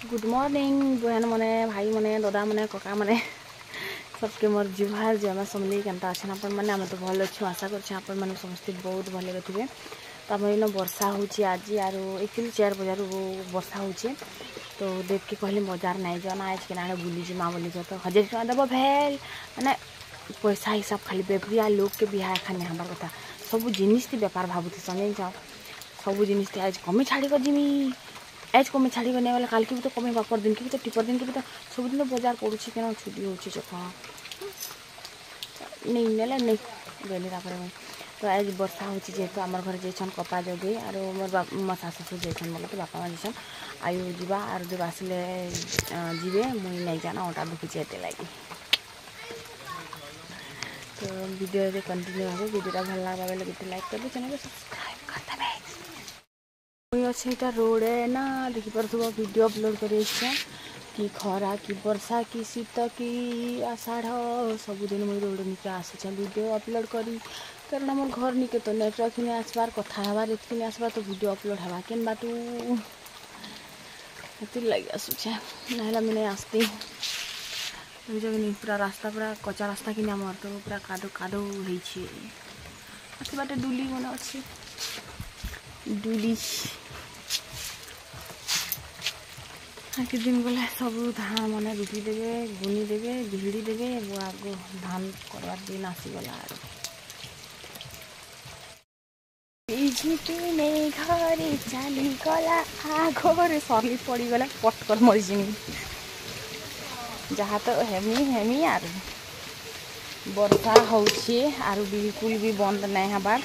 Good morning बहन मने भाई मने दादा मने कका मने सबके मोर जुहार जमा समली केनता अछन अपन माने हम तो भल अच्छे आशा करछे अपन माने समस्त बहुत भले रथिबे। तो हम इन वर्षा होची आज आरो एक्चुअली 4 बजे वर्षा होची तो देख के कहली बाजार नहीं जाना आज के नाडे बुली जी मां बोली तो 1000 टका देबो भेल माने पैसा हिसाब खाली बेपरिया लोग के बिहा खाने हमर कथा सब जिनिस ती व्यापार भाबुती समझ जाओ सब जिनिस ती आज कमी छाड़ी कर जिमी आज कमी छाड़ी नहीं वाला काल की भी तो कमी बापर दिन की भी तो टिपर दिन की भी तो सब दिन तो बाजार पड़ू क्या छुट्टी हो नहीं नेला नहीं गली तो आज वर्षा होची जेहेतु आमर घर जाइछन कपा जगे और मोर मो सास ससुर जाइछन बोले तो बापा माँ जाइछन आयु जीवा और जब आसिले जीवे मुई नहीं जाना ओटा दुखी एते लगी। तो वीडियो कंटिन्यू हो वीडियो भल लगा बेले गोटे लाइक कर चैनल सब्सक्राइब कर देबे। मुई अच्छे इटा रोड ना देखि परथुबो वीडियो अपलोड करे कि खरा कि वर्षा कि शीत कि आषाढ़ सबुदिन मुई रोड निके आसुचे वीडियो अपलोड करी कारण मोर घर निके तो नेटवर्क नहीं आसबार कथा हबार एतकी नहीं आसबार तो वीडियो अपलोड हवा केन बाटू एति लगी आसुचे नाहला मैं नहीं आसती नहीं पूरा रास्ता पूरा कच्चा रास्ता कि मोर तो पूरा कादो कादो होइछे अच्छे बाटे डुली मन अच्छे डुली कि दिन गला सब धान मैंने रुपी देवे बुनी देवे भिड़ी देवे आगो धान करवार दिन आसीगला घरे चली गला आगरे सरली पड़गला पटकर मरीजिमी जहाँ तो हेमी हेमी आर वर्षा होछे आर बिल्कुल भी बंद नहीं हबार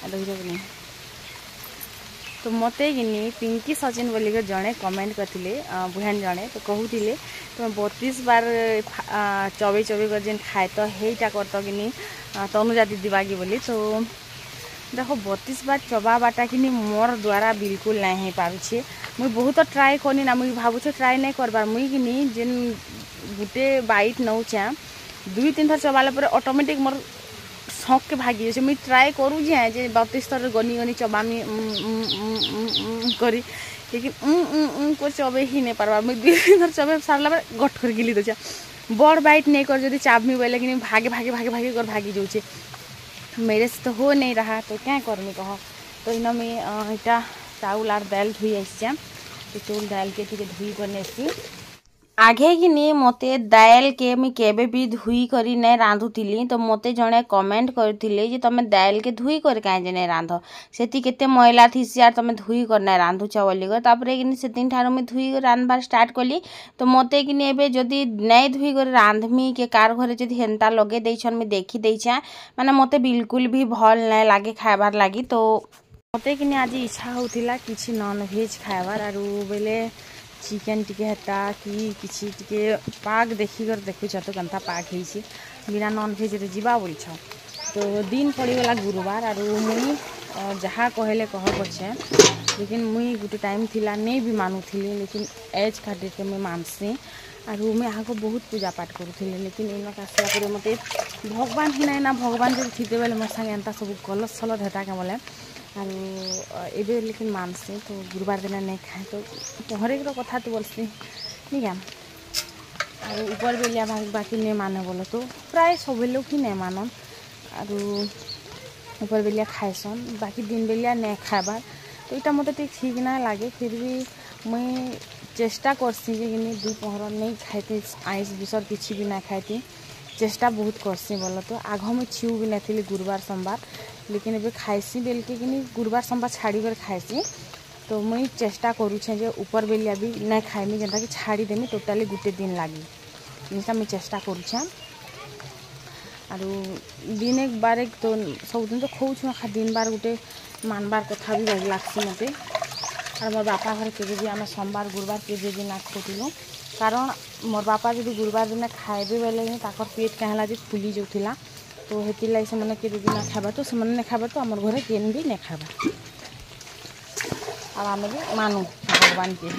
नहीं। तो मते गिनी पिंकी सचिन बोली जड़े कमेंट करते बुहान जड़े तो कहूले तुम 32 बार चबे चबे कर जेन खाए तो हेटा कर तो गिनी तनुजा दीदी बागी बोली तो देखो 32 बार चबा बाटा कि मोर द्वारा बिल्कुल नहीं हो पारे मुई बहुत ट्राए करनी ना मुई भावुचे ट्राए नहीं करबार मुई गिनी जेन गुटे बाइट नौचा 2-3 थर चबाला पर ऑटोमेटिक मोर शौक के भागी जाए मुई ट्राए करूँ जे 32 थर गनी गनी चबामी करी लेकिन को चबे ही नहीं पार्बार मुई 2-3 थर चबे सारला गठ कर गिली दे बड़ बाइट नहीं कर जब चाबमी बोले कि भागे भागे भागे भागे कर भागी जाऊे मेरे से तो हो नहीं रहा तो क्या करमी कह तो इन में इटा चाउल आर दाल धुई आसी तो चाउल दाल के धुई बनेसी आगे कि नहीं मते दाल के मुई केबे भी धुई करी नहीं रांधुली तो मते जड़े कमेंट करथिले जे तमे दाल के धुई कर कहीं नहीं रांध सेती केते मैला थीसी यार तमे धुई कर नहीं रांधुच बोली तापर कि से दिन ठार मुई धुई रांधबार स्टार्ट कली तो मते कि एबे जदी नहीं धुई कर रांधमी के कार घरे जदी हेंता लगे देछन मुई देखी देछा माने मते बिल्कुल भी भल नहीं लागे खाइबार लागी तो मते कि आज इच्छा होतिला किछि नॉन वेज खाइबार आरु बेले चिकेन टिके हेता कि किछि टिके पाग देखिकर देखुछ तो केनता पाग होइछि बिना नॉन वेज रे जीवा बोलछ तो दिन पड़ीगला गुरुवार आरु मुई जहाँ कहले कह पछे लेकिन मुई गोटे टाइम थिला नहीं भी मानुथिली लेकिन एज खातिर के मुई मानसी आरु मुई आगो बहुत पूजा पाठ करूथिली लेकिन इन आसला पर मते भगवान ही नहीं ना भगवान जब थिते बेले मोर संगे एंता सब गलत सलत हेता के बोले एबे लेकिन मानसी तो गुरुवार दिन नहीं खाए तो पहरे कथा तो बोलसी नहीं क्या और ऊपर बेलिया बाकी नहीं माने बोलो तो प्राय सब लोग ही नहीं मानन और ऊपर बेलिया खाएसन बाकी दिन बेलिया नहीं खाबार तो यहाँ मत ठीक ना लगे फिर भी मुई चेष्टा करसी कि दुपहर नहीं खाती आइस दूसर किसी भी ना खाती चेष्टा बहुत करसी बोलो तो आग मुझे छीऊ भी नहीं गुरुवार सोमवार लेकिन एबे खाइसी बेल के कि गुरुवार सोमवार छाड़ी कर खाइसी तो मुई चेष्टा करूछे जे ऊपर बेलिया भी नहीं खाइमी जेनता कि छाड़ी देमी टोटाली गुटे दिन लगी जिनसा मुई चेष्टा करूछे आरु दिन एक बार एक तो सब दिन तो खोऊ खा दिन बार गुटे मानबार कथा भी भल लागसी मते और मोर बापा घर के भी आम सोमवार गुरुवार के भी ना खोलूँ कारण मोर बापा जब गुरुवार दिन खाइबे बेले ताकर पेट कहला जे फुली जाऊला तो हेती लाई से मैंने केबे भी ना खाबा तो से नहीं खाबा तो आमर घरे केन भी नहीं खाबा और आम भी मानू भगवान के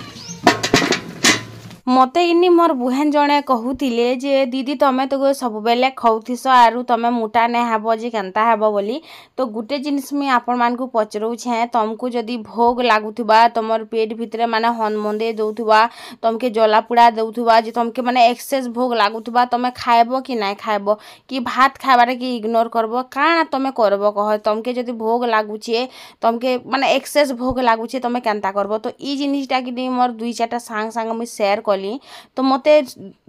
मते इनी मोर बुहेन जणे कहूतिले जे दीदी तमे तो सब बेले खौथिस आरु तमे मोटा नै हेबो जे केनता हेबो बोली। तो गुटे जिनिस मुई आपण मान को पचरौ छे तुमको जदी भोग लागुथबा तमर पेट भितरे माने हनमंदे दउथबा तमके जला पुड़ा दउथबा जे तमके माने एक्सेस भोग लागुथबा तमे खाइबो कि नै खाइबो कि भात खाइबारे कि इग्नोर करबो काना तमे करबो कह। तमके जदी भोग लागुछे तमके माने एक्सेस भोग लागुछे तमे केनता करबो। तो ई जिनिसटा कि मोर दुई चारटा सांग सांग मुई शेयर कली। तो मते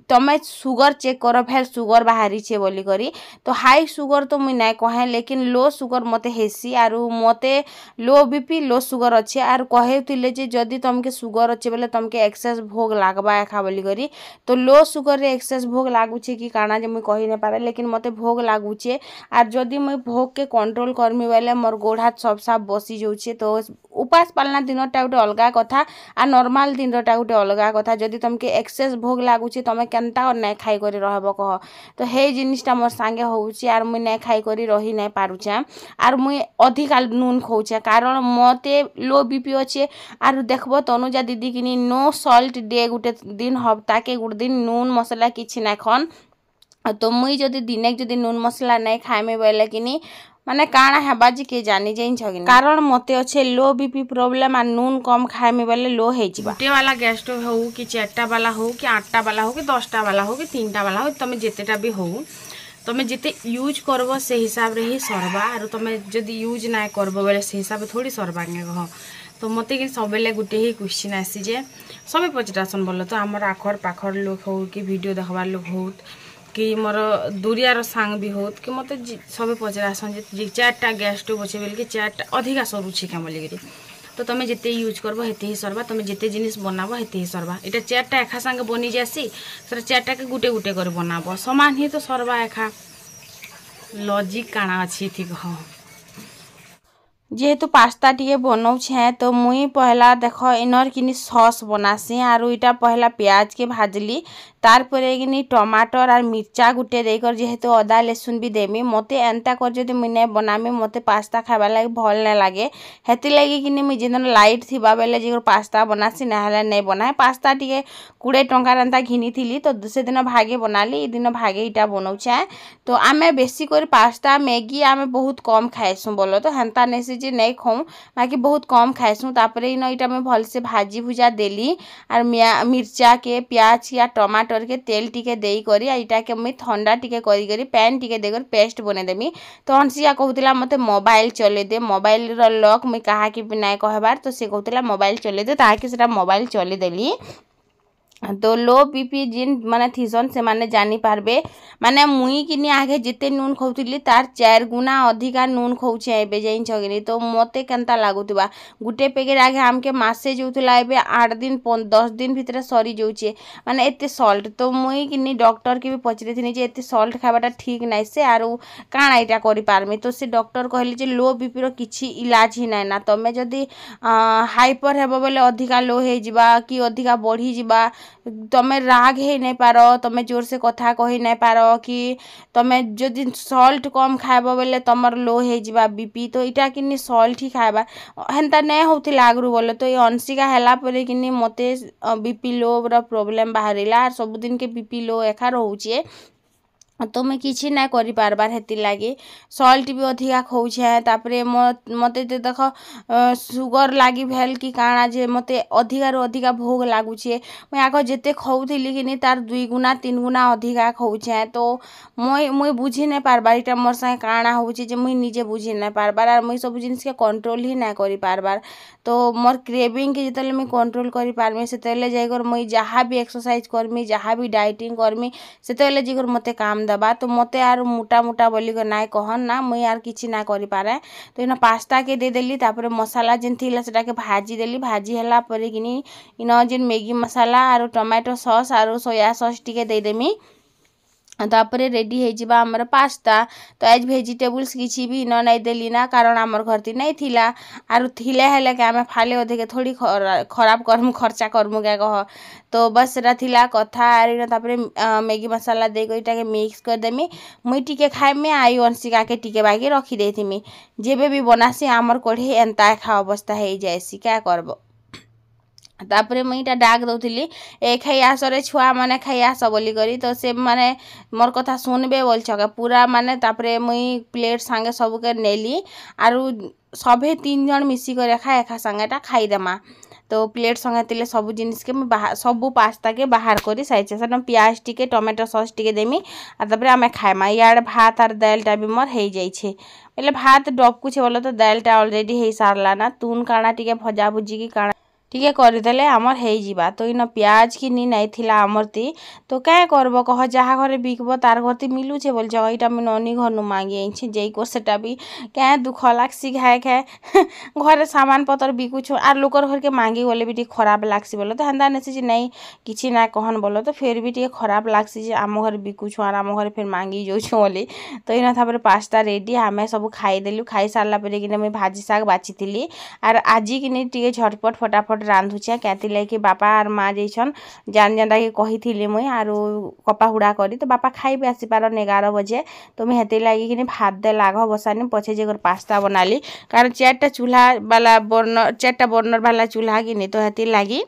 तमे सुगर चेक कर फेर सुगर बाहरी छे बोली करी। तो हाई सुगर तो मुई नै कहे लेकिन लो सुगर मते हेसी आरु मते लो बीपी लो सुगर अच्छे आर कहेतिले जे जदी तमके सुगर अच्छे बेले तमके एक्सेस भोग लागबा एखा बोली करी। तो लो सुगर रे एक्सेस भोग लागुछे कि काना जे मुई कहि नै पारे लेकिन मते भोग लागुछे। आर जदी मुई भोग के कंट्रोल करमी बेले मोर गोड़ हाथ सब साफ बसी जाउछे। तो उपास पालना दिनटा गुटे अलगा कथा आ नॉर्मल दिनटा गुटे अलगा कथा। जदी तमके एक्सेस भोग लागुछे तमे केनता नै खाई करी रहबो कह। तो हे जिनिसटा मोर संगे होउछे आर मुई नै खाई करी रही नै पारुछे आर मुई अधिका नून खाउछे कारण मते लो बीपी अच्छे। आर देखबो तनुजा दीदी किनी नो सॉल्ट डे गुटे दिन हफ्ता के गुटे दिन नून मसला किछि नै खन। तो मुई जदी दिने जदी नून मसला नै खाइमे बेले किनी माने काना हेबा जे के जानी जाइन छगिन कारण मते अच्छे लो बीपी प्रॉब्लम आ नून कम खाइमे बेले लो हे जिबा। गुटे वाला गैस स्टोव हो कि 4टा वाला हो कि 8टा वाला हो कि 10टा वाला हो कि 3टा वाला हो तमे जेतेटा भी हो तमे जेते यूज करबो से हिसाब रे ही सरबा। आरो तमे जदी यूज ना करबो बेले से हिसाब थोड़ी सरबा के कह। तो मते कि सबेले गुटे ही क्वेश्चन आसी जे सबे पचरासन बोलो तो हमर आखर पाखर लोग हो कि वीडियो देखबा लोग हो कि मोर दूरियार सांग भी होत कि मते सबे पचरासन जे 4टा गैस स्टोव अच्छे बेल कि 4टा अधिका सरुछि के बोली करी। तो तमे जेते यूज करबो हेते ही सरबा तमे जेते जिनिस बनाबो हेते ही सरबा। एटा 4टा एखा संगे बनी जासी सर 4टा के गुटे गुटे कर बनाबो समान ही तो सरबा एखा लॉजिक काना अछि ठीक हो। जेहेतु पास्ता टिके बनाऊे तो मुई पहला देख इनर किनी सॉस बनासी आरु इटा पहला प्याज के भाजली तार परे किनी टमाटर और मिर्चा गुटे देकर जेहेतु अदा लहसुन भी देमी मते एंता कर जदि मुई नै बनामी मते पास्ता खाइबा लागि भल नै लागे। हेति लागि किनी मुई जेन लाइट थिबा बेले जे पास्ता बनासी नहले नै बनाए। पास्ता टिके 20 टंका एंता घिनीथिली तो से दिन भागे बनाली ई दिन भागे इटा बनाउछे। तो आमे बेसी कर पास्ता मैगी आमे बहुत कम खाइसु बोलो तो हेंता नेसी जे नै खाऊ बाकी बहुत कम खाइसु। तापरे इन इटा में भल से भाजी भुजा देली आर मिर्चा के प्याज या टमाटर के तेल टिके देई करी इटा के मैं ठंडा टिके करी करी पैन टिके देकर पेस्ट बने देमी। तो हंसिया कहूतिला मते मोबाइल चले दे मोबाइल रो लॉक मैं कहा कि नाय कहबार तो से कहूतिला मोबाइल चले दे ताकि सेटा मोबाइल चले देली। तो लो बीपी जिन माने थीसन से माने जानी पारबे माने मुई किनी आगे जिते नून खाउतिली तार 4 गुना अधिका नून खाउछे एबे जाइन छगिनी। तो मते केनता लागुतबा गुटे पैकेट आगे हमके मासे जोउतला एबे 8 दिन 10 दिन भितरे सरी जोउछे माने एते सॉल्ट। तो मुई किनी डॉक्टर के भी पचरेथिनी जे एते सॉल्ट खाबाटा ठीक नाइ से आरो काना एटा करि पारमी। तो से डॉक्टर कहले जे लो बीपी रो किछि इलाज ही नाइ ना तमे जदी हाइपर हेबो बेले अधिका लो हे जिबा कि अधिका बढ़ी जिबा तमे राग हे नै पारो तमे जोर से कथा कहि नै पारो कि तमे जदि सॉल्ट कम खाइबो बेले तमर लो हे जिबा बीपी। तो इटा किनी सॉल्ट ही खाइबा हेंता नै होउथिला आगरु बोले। तो ये अनसिका हैला परे किनी मते बीपी लो रो प्रॉब्लम बाहरिला आर सब दिन के बीपी लो एखा रहउचे। तो मैं किछि ना करि पारबार हेति लागी सॉल्ट भी अधिका खाउछे। तापरे मते देख सुगर लागी भेल कि काना जे मते अधिका रो अधिका भोग लागुछे मैं आको जेते खाउथिली किनी तार 2 गुना 3 गुना अधिका खाउछे। तो मुई बुझी नै पारबार इटा मोर संगे काना होउछे जे मुई निजे बुझी नै पारबार आर मुई सब जिनिस के कंट्रोल ही ना करि पारबार। तो मोर क्रेविंग के जेतले मैं कंट्रोल करि पारमी सेतले जाइगर मुई जहा भी एक्सरसाइज करमी जहा भी डाइटिंग करमी सेतले जिगर मते काम दबा। तो मते आर मोटा मोटा बोली को नाय कहन ना मुई आर किछि ना करि पारे। तो इन पास्ता के दे देली तापरे मसाला जेन थिला सेटा के भाजी देली भाजी हला परे किनी इन जेन मैगी मसाला आरो टोमेटो सॉस आरो सोया सॉस टिके दे देमी तापरे रेडी हे जिबा हमर पास्ता। तो आज वेजिटेबल्स किछि भी न नाइ देली ना कारण हमर घरती नै थिला आरो थिले हेले के आमे फाले ओधे के थोड़ी खराब करमु खर्चा करमु के कह। तो बस रा थिला कथा आर तापरे मैगी मसाला दे को इटा के मिक्स कर देमी मुई टिके खाइमे आई अंशिका के टिके बाकी रखी देथिमी जेबे भी बनासी हमर कोढ़ी एंता खा अवस्था हे जायसी क्या करबो। तापर मुई इटा डाक दौली ए खाई आसरे छुआ मैंने खाई आस बोली करी तो से माने मोर कथा सुनबे बोल छके पूरा माने तापर मुई प्लेट सांगे सबके नेली आरु सभे 3 जन मिसी कर खा एका संगेटा खाईदेमा तो प्लेट संगे तिले सब जिनिस के सब पास्ता के बाहर करी साइचे से प्याज टिके टमाटो सॉस टिके देमी आ तापर आमे खाइमा यार भात आर दालटा भी मोर हो जाइए बोले भात डबकुछे बोले तो दालटा ऑलरेडी हो सारला ना तुन काना टिके भजा भुजी की काना टिके करदेले आमर हो जावा तो इन प्याज कि नी नहीं थिला आमर ती तो क्या करब कह जहाँ घरे बिकब तार घर ती मिलूचे बोल यहाँ मुझे ननी घर नु मांगी आई जे को सेटा भी क्या दुख लागसी खाए खाए घरे सामान पतर बिकुछ आर लोकर घर के मांगी गले भी खराब लागसी बोलो तो हेन्दा नेसी नहीं किसी ना कहन बोलो तो फिर भी टे खराब लागसी आम घर बिकुछ और आम घर फिर मांगी जाऊँ बोली तो इन तापर पास्ता रेडी आम सब खाईदेलु खाई सारा पर कि मुझे भाजी शाग बाची आर आज कि टे झटपट फटाफट रांधुचे क्या लगे बापा आर माँ जैसन जान जेनटा कि कही मुई आरु कपा हुड़ा करी तो बापा खाई भी आसी पार 11 बजे तो मुझे हेती लगे कि भात दे लाग बसानी पछे जे पास्ता बनाली कारण 4टा चूल्हा वाला बर्नर 4टा बर्नर वाला चूल्हा कि नहीं तो हेती लगी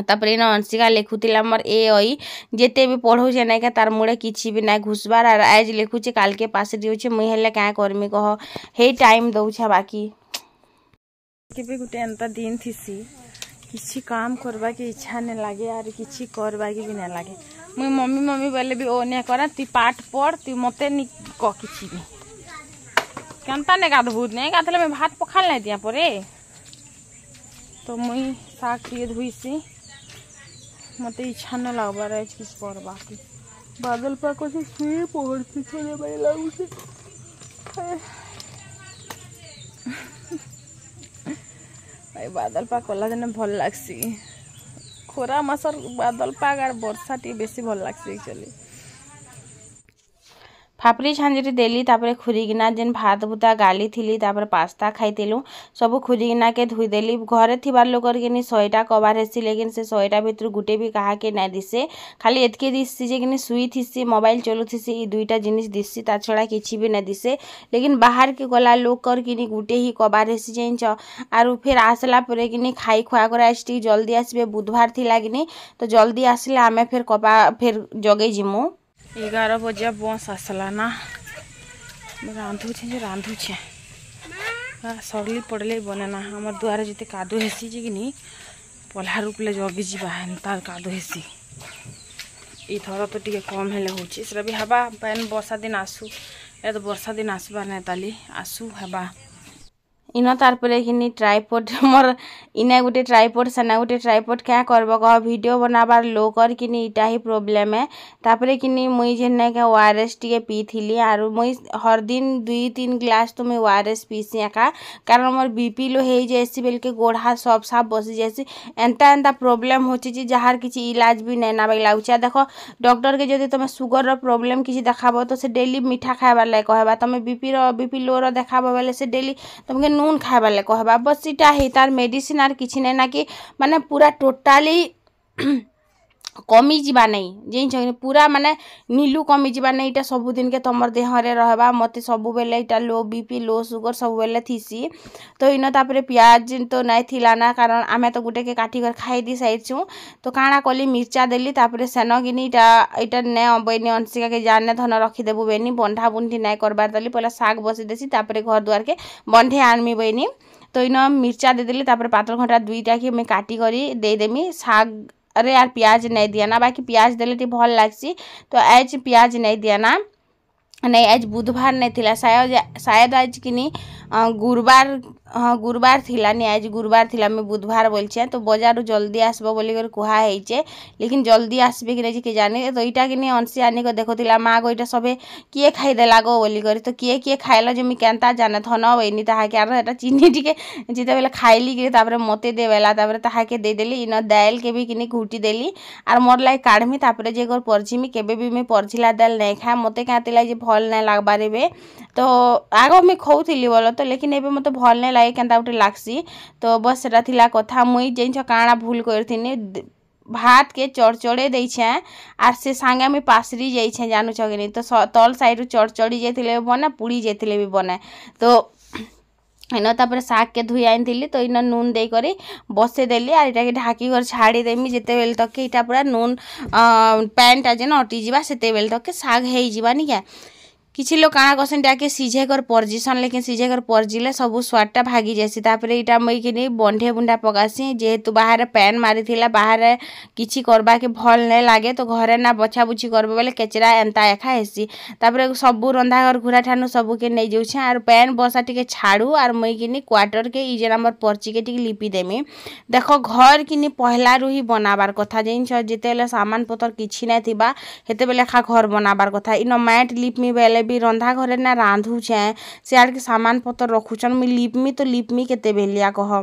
तापर इन अंशिका लिखुला मोर ए आई जिते भी पढ़ौचे ना क्या तार मुड़े किसी भी ना घुसबार आर आज लिखुचे काल के पास दिखे मुई हेले क्या करमी कह हे टाइम दौछा बाकी केबे गुटे एंता दिन थीसी किसी काम करवा के इच्छा नहीं लगे आर किसी करवा के भी नहीं लगे मुई मम्मी मम्मी बोले भी ओ नहीं करा तु पाठ पढ़ तु मते नहीं क किसी भी केनता नहीं गाधबूत नहीं गाधले मैं भात पखाल नहीं दिया परे तो मुई साग टे धुईसी मत इच्छा नहीं लगवार है किस करवा के बादल पाक से शुए पड़ती थोड़े भाई लगुचे बादल पाग कला दिन भल लगसी खोरा मासर बादल पाग और वर्षा टी बेसी भल लगसी एक्चुअली फापरी छांजरी देली तापर खुरीगिना जेन भात भूता गाली थी तापर पास्ता खाईलु सब खुरीगिना के धुईदेली घरे थिबार लोकर कि 100टा कबार हेसी लेकिन से 100टा भितर गुटे भी कहा के ना दिसे खाली एतके दिसी जे कि सुई थीसी मोबाइल चलुथीसी ई 2टा जिनिस दिसी ता छड़ा किछि भी ना दिसे लेकिन बाहर के गला लोकर कि गुटे ही कबार हेसी जाइछ आरु फिर आसला परे कि खाई खुआ कर आज टी जल्दी आसबे बुधवार थी लागिनी तो जल्दी आसले आमे फिर कबा फिर जगे जिमु 11 बजे बस आसला ना रांधुछे सरली पड़े बने ना हमार दुआरे जिते कादो हेसी जे कि पल्हा रूपले जगी जावा हेन्ता कादो हेसी इथर तो टे कम हेले होची सेटा भी हवा पैन वर्षा दिन आसू या तो वर्षा दिन आसबार ना ताली आसू हवा इन तारपर कि ट्राइपड मोर इना गोटे ट्राइपड सेना गोटे ट्राइपड क्या करब कह वीडियो बनाबार लोकर कि इटा ही प्रोब्लेम है तापर कि मुई जेन के ओआरएस टे पीथी आर मुई हर दिन 2-3 ग्लास तो मुई ओआरएस पीसी एका कारण मोर बीपी लो हो जाएसी बेल के गोड़ हाथ सब साफ बसी जाएसी एंता एंता प्रोब्लेम होची जार किसी इलाज भी नहीं नाबाक लगुचे देख डॉक्टर के जब तुम सुगर प्रोब्लेम किसी देखाब तो से डेली मीठा खाइबार लगे कहबा तुम बीपी लो देखाब बेले से डेली तुमके नून खाइबार लगे कहबा बस इटा ही तार मेडिसिन आर किसी नहीं ना कि माने पूरा टोटाली कमी जीवा नहीं जे पूरा माने नीलू कमी जीवा नहीं इटा सब दिन के तुम देह रे रहबा मते सब बेले इटा लो बीपी लो सुगर सब बेले थीसी तो इन तापर प्याज तो नहीं थिला ना कारण आमे तो गुटे के काटी कर खाई दी साइडछु तो काଣା कली मिर्चा देली तापर सेन गिनी इटा ने बनी अंशिका के जाने धन रखी देबु बेनी बंधा बुंठी नहीं करबार दली पहले साग बसी देसी तापर घर द्वार के बंधे आनमी बनी तो इन मिर्चा दे देली तापर पातल घंटा 2टा के मैं काटी करी दे देमी साग अरे यार प्याज नहीं दिया ना बाकी प्याज देले भल लगसी तो आज प्याज नहीं दिया ना नहीं आज बुधवार नहीं थिला शायद आज कि गुरुवार हाँ गुरुवार थिला नहीं आज गुरुवार थिला मैं बुधवार बोलछे तो बजार जल्दी आसबो बोली कर कुहा हेचे लेकिन जल्दी आसबे कि नहीं के जाने तो इटा कि अंशी आनी को देखुला माँ गो इटा सबे किए खाईदेला गो बोली कर तो किए खाइल जो मुझे केनता जाने थन वही ताकि चीनी टी जिते बेले खाइली कि मते देवेला ताके देदेली इन दाल के भी कि घुटी देली आर मोर लाइक काढ़मी तापर जे घर परझिमी केबे भी मैं परझिला दाल नहीं खाए मते क्या लगे भल नहीं लगबार ए तो आग मुझे खाऊली बोल तो लेकिन एबे मते भल नहीं लगे केनता गोटे लागसी तो बस सेटा थिला कथा मुई जे काଣା भूल करथिनी भात के चढ़चड़े देछे आर से सांगे मुई पासरी जाइछे जानू छगिनी तो तल साइड चढ़चड़ी जाइथिले बने पुड़ी जाइथिले भी बने तो इन तापर शाग के धुई आनी तो इन नून देकर बसईदेली आर इटा ढाकी कर छाड़देमी जिते बेले तक इटा पूरा नून पैनटा जेन अटिजा से बेले तक शाग हो निका किसी लोग काଣା करसन डाके सीझे कर परजिसन लेकिन सीझे कर परजिले सब स्वादटा भागी जासी तापर इटा मुई कि बंढे बुंढा पकासी जेहेतु बाहर पैन मारी बाहर किसी करबा के भल नहीं लगे तो घरे ना बछा बुछी करबो बेले केचरा एंता एखा हेसी तापर सबू रंधा घर घुरा ठानु सबू के नहीं जाऊँ आर पैन बसा टिके छाड़ू आर मुई कि क्वार्टर के इजे नंबर परची के टिके लिपि देमी देख घर कि पहला रु ही बनाबार कथा जिन जिते सामान पतर किछि नहीं थिबा हेते बेले खा घर बनाबार कथा इन मैट लिपमी बेले भी रंधा घरे ना रांधुछे सियाड़ के सामान पतर रखुछन मुई लिपमी तो लिपमी केते बेलिया कह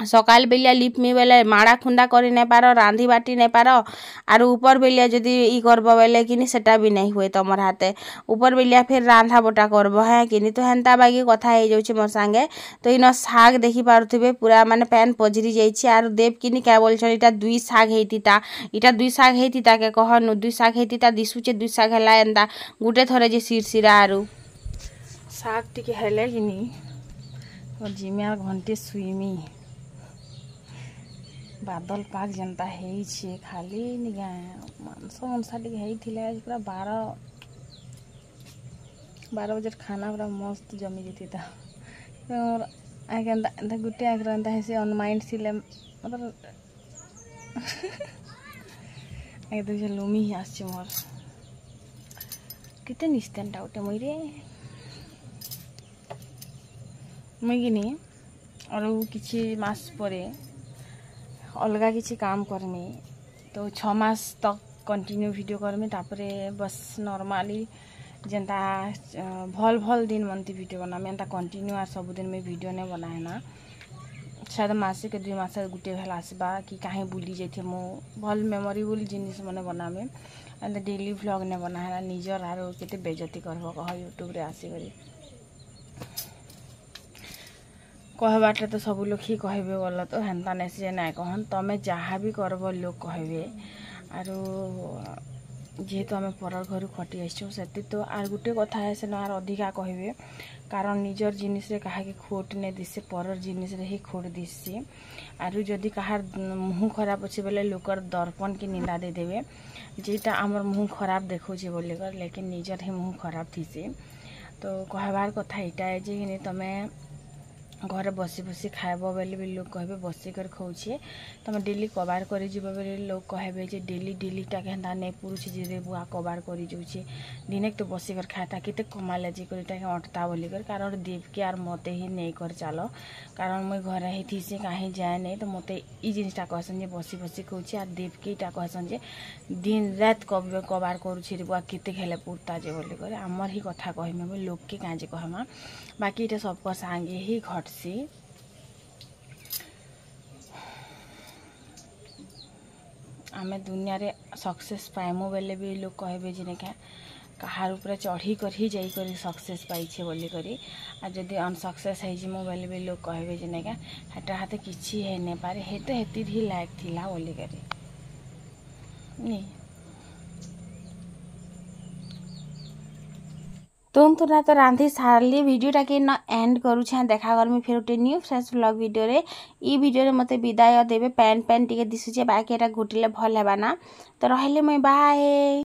सकाल बेलिया लिपमी बेले माड़ा खुंदा करी नहीं पार रांधी बाटी नहीं पार आर ऊपर बेलिया जदि ई करब बेले कि सेटा भी नहीं हुए तुमर हाथे ऊपर बेलिया फिर रांधा बटा करब है कि तो हेन्ता बागी कथा हो जाऊँ मोर सांगे तो इन शाग देखी पारे पूरा माने पैन पजरी जाइए आर देव कि क्या बोलछन इटा दुई शाग हेतिता इटा दुई शाग हेतिता के कहनु दुई शाग हेतिता दिशुचे दुई शाग है एंता गुटे थरे जे सिरसिरा आरु शाग टिके हेले कि जिमी आर घंटे सुईमी बादल पाग जनता है खाली निगा मांस मनसा टे पूरा 12 बजे खाना पूरा मस्त जमी जाती आगे गोटे आगे एंता है अनमाइंड सिले मतलब आगे देखिए लुमी ही आस मोर कितने निस्तेनटा गोटे मुई कि और किसी मास परे अलगा किसी काम करमी तो 6 मास तक कंटिन्यू वीडियो करमी तापरे बस नॉर्मली जेंता भल भल दिन मनती वीडियो बनामी एंता कंटिन्यू आर सब दिन में वीडियो नहीं बनाए ना शायद मासे के 2 मास गुटे भेल आसबा कि कहीं बुली जाइए मो भल मेमोरेबल जिनिस मैंने बनामी एंता डेली व्लॉग नहीं बनाए ना निजर आर केते बेइज्जती करबो कह यूट्यूब रे आसिकरी कहबाटे तो सब लोग ही कहबे गल तो हेन्ता नहीं से ना कहन तमें जहाँ भी करब लोग कहबे आरो जेहेतु आम पर घर खटी आसो से तो आर गोटे कथा है से आर अधिका कहबे कारण निजर जिनिस रे कहा खोट नहीं दिसे पर जिनिस रे ही खोट दिसी आरु जदि कहार मुँह खराब अच्छे बोले लोकर दर्पण की निंदा दे देवे जेटा आमर मुँह खराब देखोचे बोलिकर लेकिन निजर ही मुँह खराब थीसी तो कहबार कथा यहाँ है जे तमें घर बसी बसी खाइब बेले भी लोग कहे बसिकर खाऊे तुम डेली कबार कर लोग कहे जे डेली डेली टाके हेन्ता नहीं पुरुष जे बुआ कबार कर जाऊे दिने तो बसिकर खाता कितने कमाले जी कर अटता बोलिकर कारण देव के आर मते ही नहीं कर चल कारण मुई घर ही थी से कहीं जाए नहीं तो मत ई जिनटा कहसन जे बसी बसी खाऊे आर देव के इटा कहसन जे दिन रात कबार करुछे बुआ किते खेले पुरता जे बोलिकर आमर ही कथा कहमे लोग के काजे कहमा बाकी इटा सबको सांगे ही घटसी आमे दुनिया रे सक्सेस पाइमु बेले भी लोग कहबे जे नेका कहार ऊपर चढ़ी कर ही जाई कर सक्सेस पाइछे बोली करी आ जदि अनसक्सेस है जिमु बेले भी लोग कहबे जे नेका हटा हाथे किछि है ने पारे हे तो हेती ही लायक थिला बोली करी नी तो रांधि सारली वीडियोटा के न एंड करुछे देखा करमी फिर गोटे न्यू फ्रेश व्लॉग वीडियो रे ई वीडियो रे मते विदाय देबे पैन पैन टिके दिसुचे बाकी एटा घुटिले भल हेबा ना तो रहले मैं बाय।